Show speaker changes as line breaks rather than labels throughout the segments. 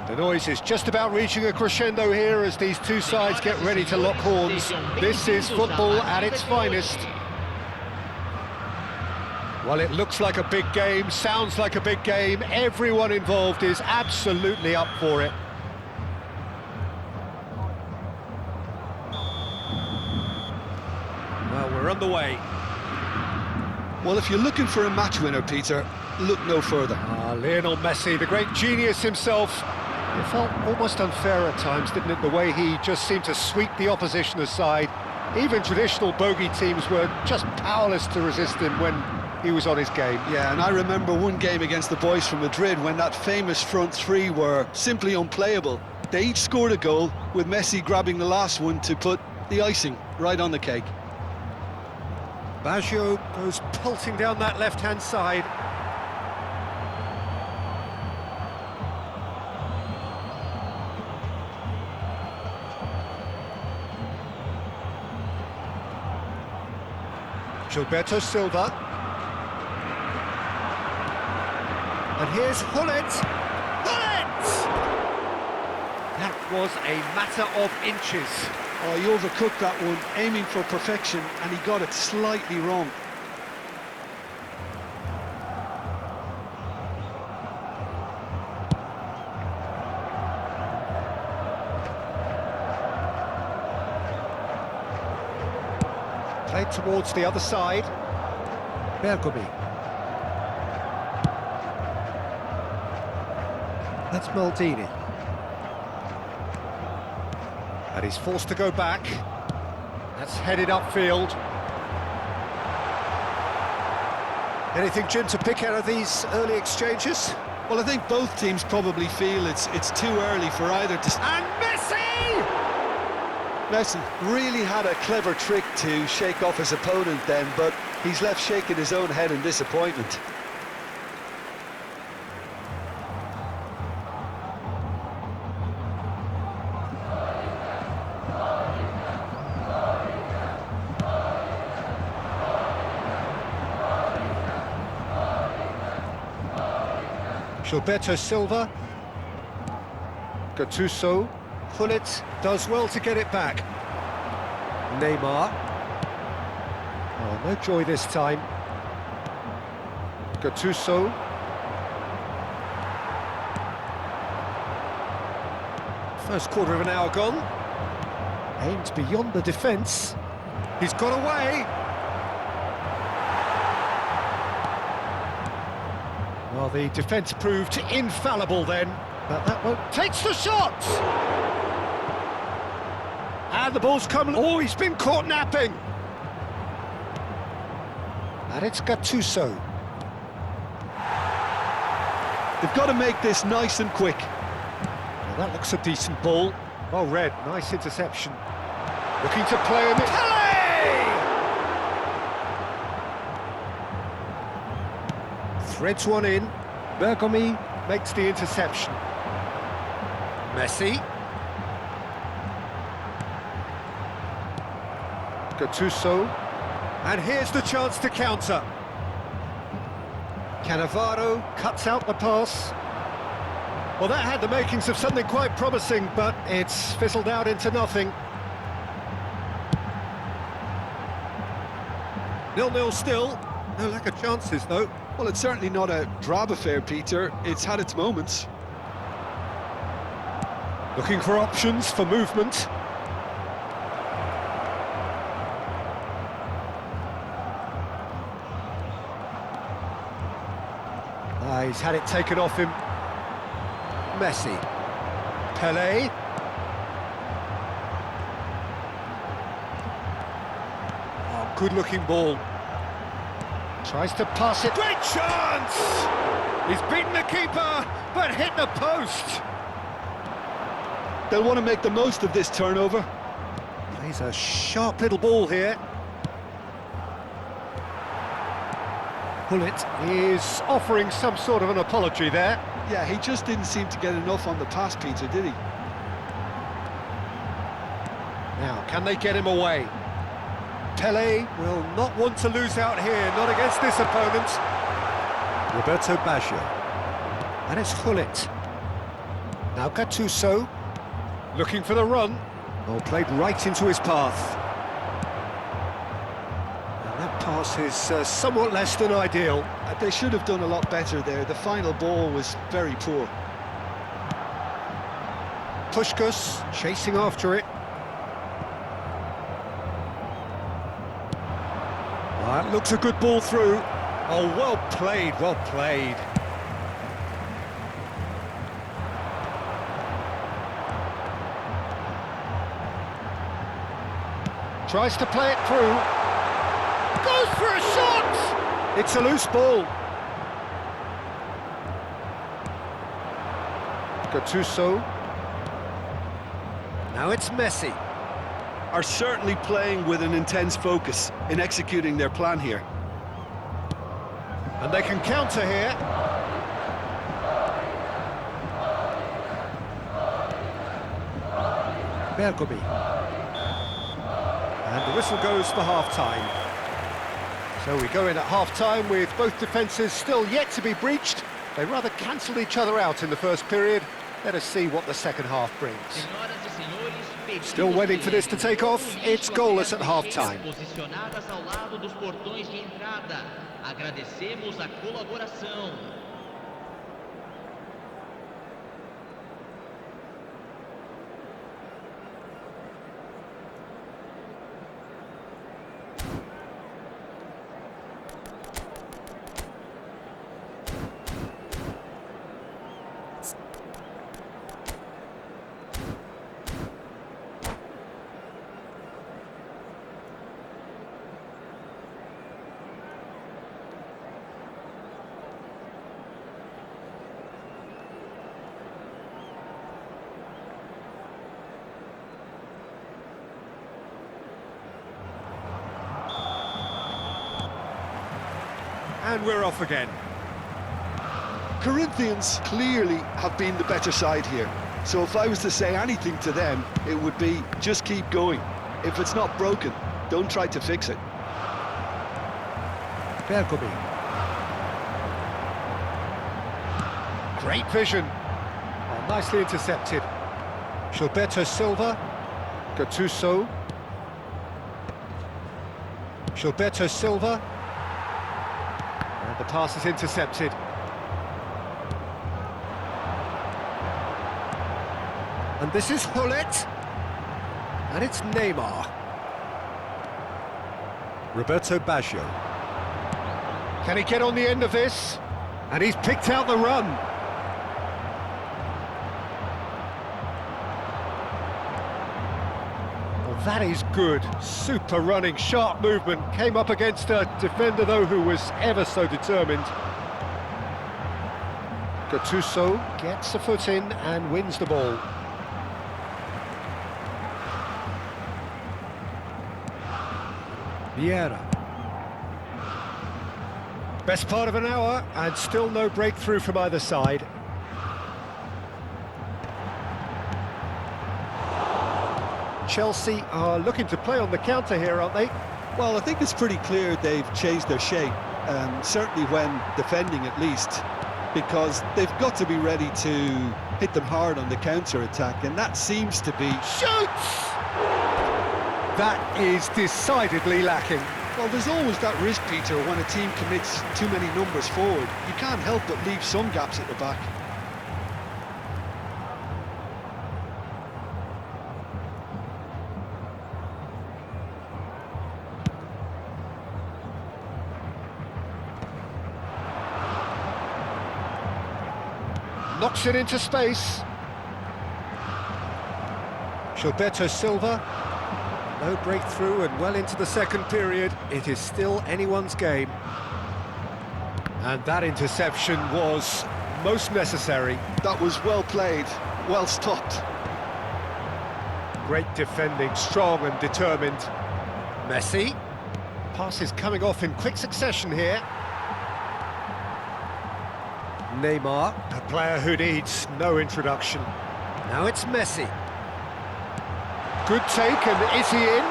The noise is just about reaching a crescendo here as these two sides get ready to lock horns. This is football at its finest. Well, it looks like a big game, sounds like a big game. Everyone involved is absolutely up for it. Well, we're underway.
Well, if you're looking for a match winner, Peter, look no further.
Lionel Messi, the great genius himself. It felt almost unfair at times, didn't it, the way he just seemed to sweep the opposition aside. Even traditional bogey teams were just powerless to resist him when he was on his game.
Yeah, and I remember one game against the boys from Madrid when that famous front three were simply unplayable. They each scored a goal, with Messi grabbing the last one to put the icing right on the cake.
Baggio goes pulsing down that left-hand side. Gilberto Silva. And here's Hullet. Hullet! That was a matter of inches.
Oh, he overcooked that one, aiming for perfection, and he got it slightly wrong.
Played towards the other side. Bergomi. That's Maldini. And he's forced to go back. That's headed upfield. Anything, Jim, to pick out of these early exchanges?
Well, I think both teams probably feel it's too early for either to...
And Messi!
Messi really had a clever trick to shake off his opponent then, but he's left shaking his own head in disappointment.
Gilberto Silva. Gattuso. Hullet does well to get it back. Neymar. Oh, no joy this time. Gattuso. First quarter of an hour gone. Aimed beyond the defence. He's got away. Well, the defence proved infallible then, but that won't... Takes the shot! And the ball's come... Oh, he's been caught napping! And it's Gattuso.
They've got to make this nice and quick.
Well, that looks a decent ball. Well read, nice interception. Looking to play him... Pele! threads one in. Bergomi makes the interception. Messi. Gattuso. And here's the chance to counter. Cannavaro cuts out the pass. Well, that had the makings of something quite promising, but it's fizzled out into nothing. 0-0 still. No lack of chances, though.
Well, it's certainly not a drab affair, Peter. It's had its moments.
Looking for options for movement. He's had it taken off him. Messi. Pelé. Oh, good-looking ball. Tries to pass it. Great chance! He's beaten the keeper, but hit the post.
They'll want to make the most of this turnover.
Plays a sharp little ball here. Pullet is offering some sort of an apology there.
Yeah, he just didn't seem to get enough on the pass, Peter, did he?
Now, can they get him away? Pelé will not want to lose out here, not against this opponent. Roberto Baggio. And it's Pullet. Now Gattuso, looking for the run. Oh, played right into his path. And that pass is somewhat less than ideal.
They should have done a lot better there. The final ball was very poor.
Puskás chasing after it. That looks a good ball through. Oh, well played, well played. Tries to play it through. Goes for a shot! It's a loose ball. Gattuso. Now it's Messi.
Are certainly playing with an intense focus in executing their plan here.
And they can counter here. Bergomi. And the whistle goes for half-time. So we go in at half-time with both defences still yet to be breached. They rather cancelled each other out in the first period. Let us see what the second half brings. Still waiting for this to take off. It's goalless at half-time. And we're off again.
Corinthians clearly have been the better side here. So if I was to say anything to them, it would be just keep going. If it's not broken, don't try to fix it.
Bergomi. Great vision. Oh, nicely intercepted. Gilberto Silva. Gattuso. Gilberto Silva. And the pass is intercepted. And this is Pullet. And it's Neymar. Roberto Baggio. Can he get on the end of this? And he's picked out the run. Well, that is good. Super running, sharp movement. Came up against a defender, though, who was ever so determined. Gattuso gets a foot in and wins the ball. Vieira. Best part of an hour, and still no breakthrough from either side. Chelsea are looking to play on the counter here, aren't they?
Well, I think it's pretty clear they've changed their shape, certainly when defending at least, because they've got to be ready to hit them hard on the counter-attack, and that seems to be...
Shoots! That is decidedly lacking.
Well, there's always that risk, Peter, when a team commits too many numbers forward. You can't help but leave some gaps at the back.
Knocks it into space. Gilberto Silva. No breakthrough and well into the second period. It is still anyone's game. And that interception was most necessary.
That was well played, well stopped.
Great defending, strong and determined. Messi. Passes coming off in quick succession here. Neymar, a player who needs no introduction. Now it's Messi. Good take, and is he in?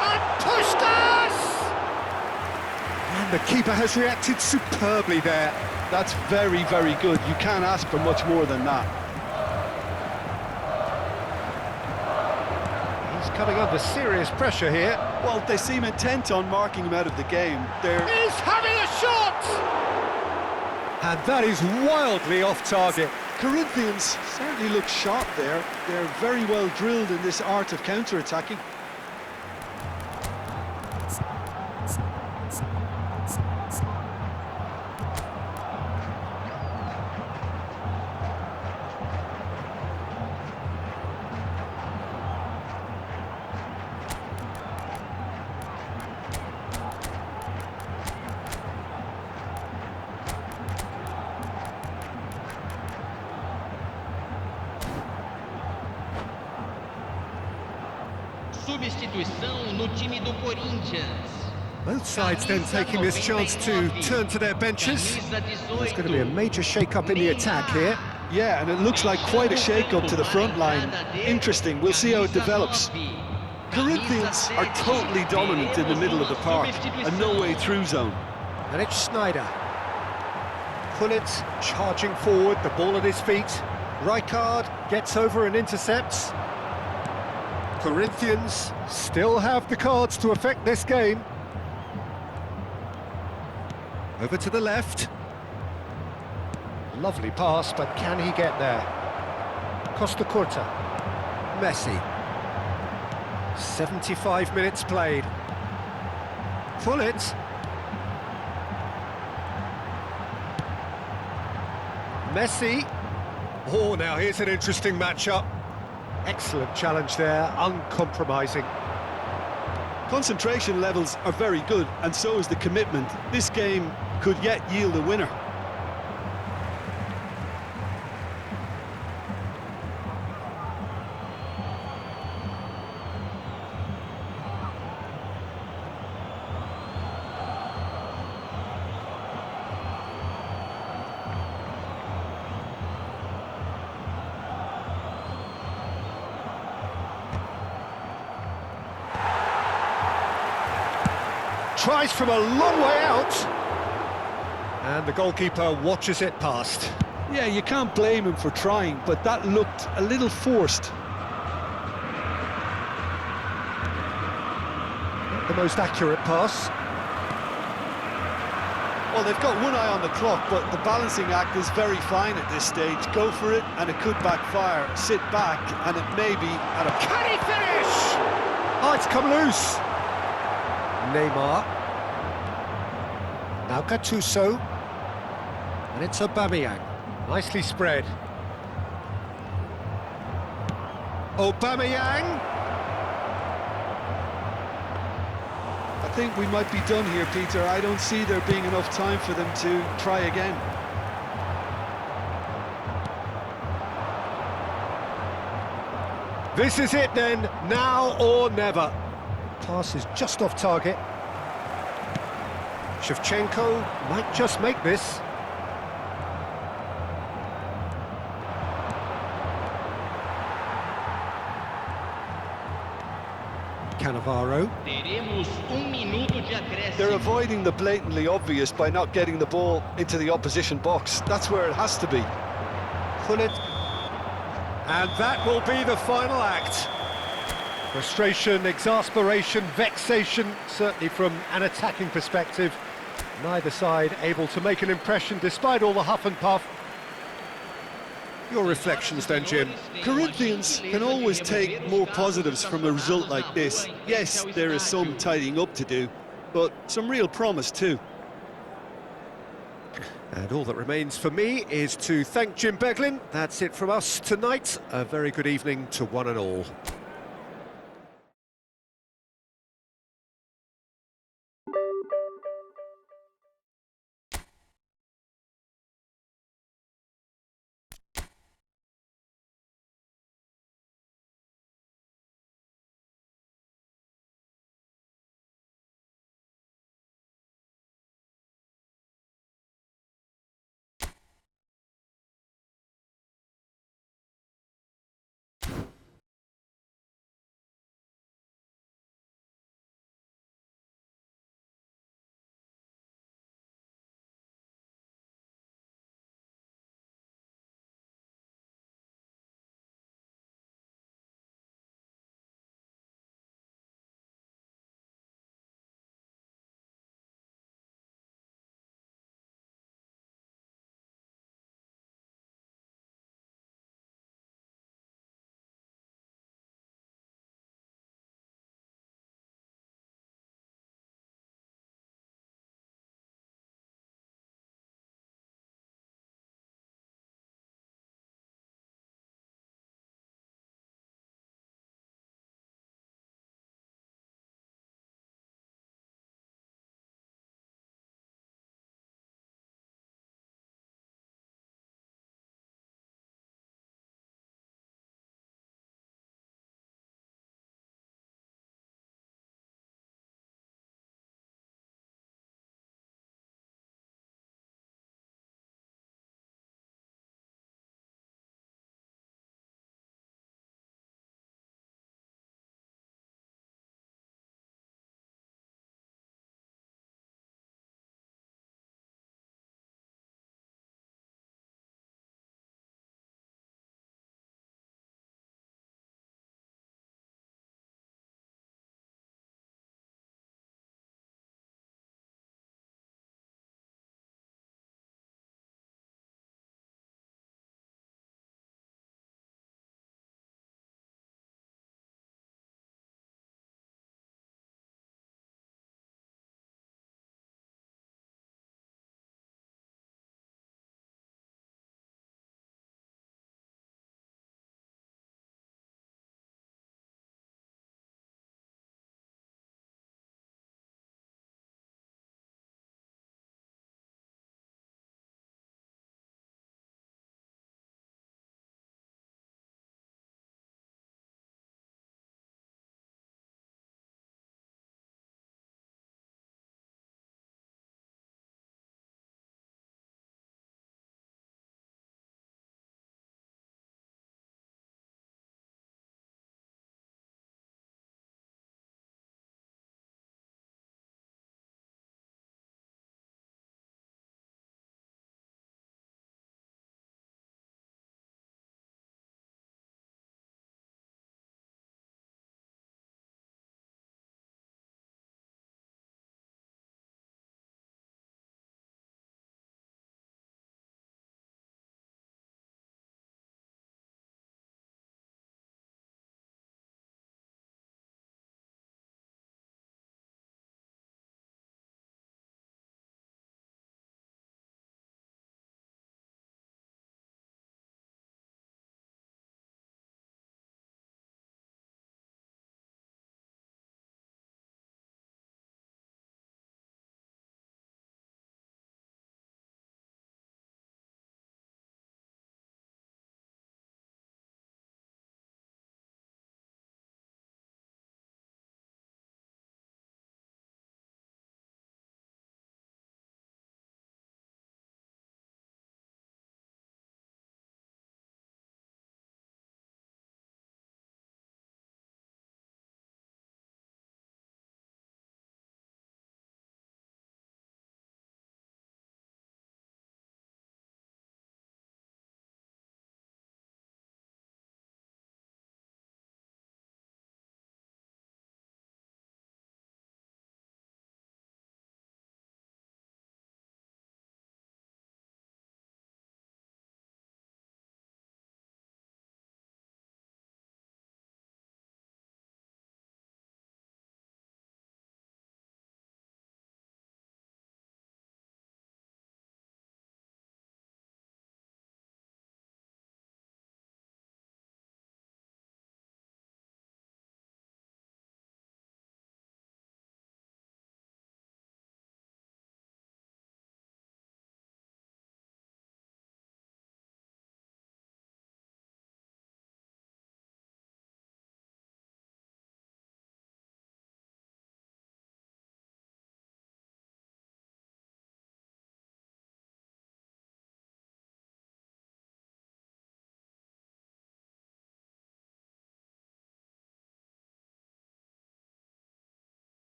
And pushed us! And the keeper has reacted superbly there.
That's very, very good. You can't ask for much more than that.
He's coming under serious pressure here.
Well, they seem intent on marking him out of the game.
He's having a shot! And that is wildly off target.
Corinthians certainly look sharp there. They're very well drilled in this art of counter-attacking.
Substituição no time do Corinthians.
Both sides then taking this chance to turn to their benches. There's going to be a major shake-up in the attack here.
Yeah, and it looks like quite a shake-up to the front line. Interesting, we'll see how it develops. Corinthians are totally dominant in the middle of the park, a no-way-through zone.
And it's Schneider. Pullet charging forward, the ball at his feet. Rijkaard gets over and intercepts. Corinthians still have the cards to affect this game. Over to the left. Lovely pass, but can he get there? Costa Curta. Messi. 75 minutes played. Pullet. Messi. Oh, now here's an interesting matchup. Excellent challenge there, uncompromising.
Concentration levels are very good, and so is the commitment. This game could yet yield a winner.
Tries from a long way out. And the goalkeeper watches it past.
Yeah, you can't blame him for trying, but that looked a little forced.
Not the most accurate pass.
Well, they've got one eye on the clock, but the balancing act is very fine at this stage. Go for it, and it could backfire. Sit back, and it may be at a...
Can he finish? Oh, it's come loose. Neymar. Now Gattuso. And it's Aubameyang. Nicely spread. Aubameyang.
I think we might be done here, Peter. I don't see there being enough time for them to try again.
This is it then, now or never. Pass is just off target. Shevchenko might just make this. Cannavaro.
Teremos minuto de acréscimo.
They're avoiding the blatantly obvious by not getting the ball into the opposition box. That's where it has to be.
Gullit. And that will be the final act. Frustration, exasperation, vexation, certainly from an attacking perspective. Neither side able to make an impression despite all the huff and puff. Your reflections then, Jim?
Corinthians can always take more positives from a result like this. Yes, there is some tidying up to do, but some real promise too.
And all that remains for me is to thank Jim Beglin. That's it from us tonight. A very good evening to one and all.